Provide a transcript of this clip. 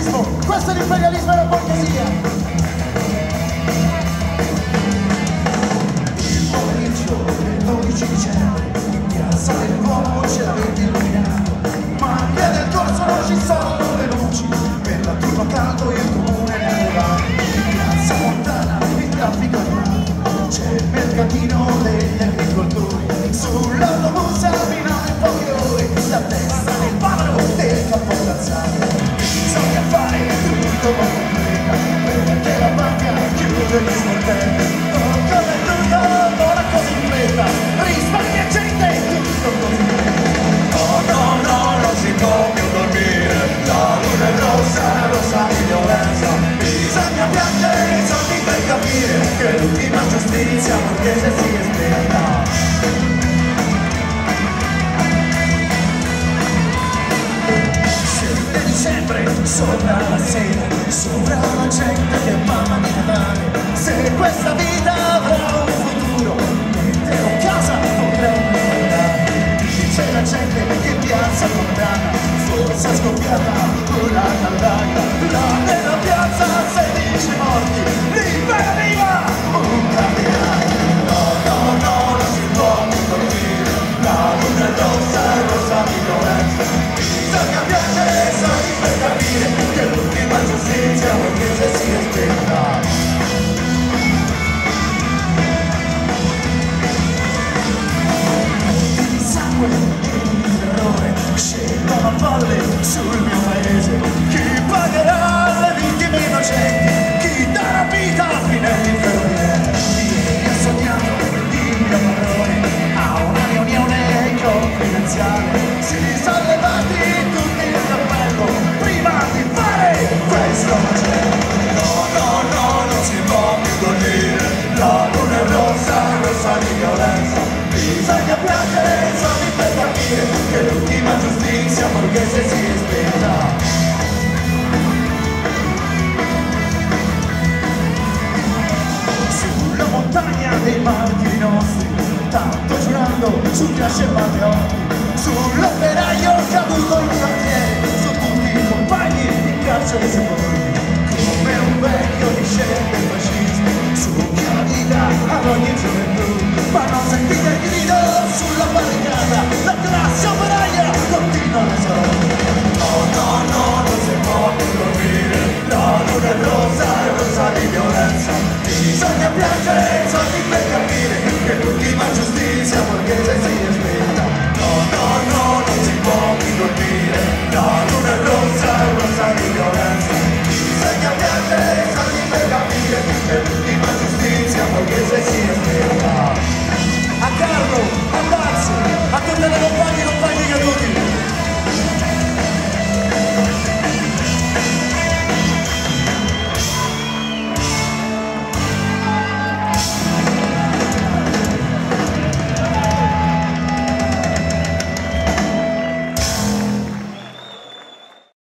l'imperialismo, questo è l'imperialismo e la borghesia. Il pomeriggio del 12 dicembre, in piazza del Duomo ce l'avete illuminato, ma a via del corso non ci sono le luci, per la turno caldo il comune nelle varie. In piazza Montana il traffico è armato, c'è il mercatino degli agricoltori, sull'autobus a Milano in poche ore, la testa nel palo del capo calzato. Bisogna fare tutto con completa, perché la banca chiude gli sportelli. Oh, come tutto, ora così in fretta, risparmia gente, tutto così in fretta. Oh no, no, non si può più dormire, la luna è rossa, rossa di violenza. Bisogna piangere i soldi per capire che l'ultima giustizia borghese si è spenta. Sempre sopra la sera, sopra la gente che parla di Natale. Se questa vita avrà un futuro, l'intero casa potremmo guardare. Dice la gente che piazza Fontana, forse è scoppiata una caldaia. Là nella piazza 16 morti, libera viva un cardinale. No, no, no, non si può più dormire, la luna è rossa, rossa di violenza. Bisogna piangere soldi per capire che l'ultima giustizia borghese si è spenta. Di sangue e di terrore scendono a valle sul mio paese. Chi pagherà le vittime innocenti? Chi darà vita fino all'inferno? Ieri ho sognato di mio padrone a una riunione confidenziale. Si sono levati tutti il cappello prima di fare questo macello. No, no, no, non si può più dormire, la luna è rossa, rossa di violenza. Bisogna piangere i soldi per capire che l'ultima giustizia borghese si è spenta. Sulla montagna dei martiri nostri, tanto giurando su Crash e Matteotti, sull'operaio caduto in cantiere, su tutti i compagni in carcere sepolti, come un vecchio discende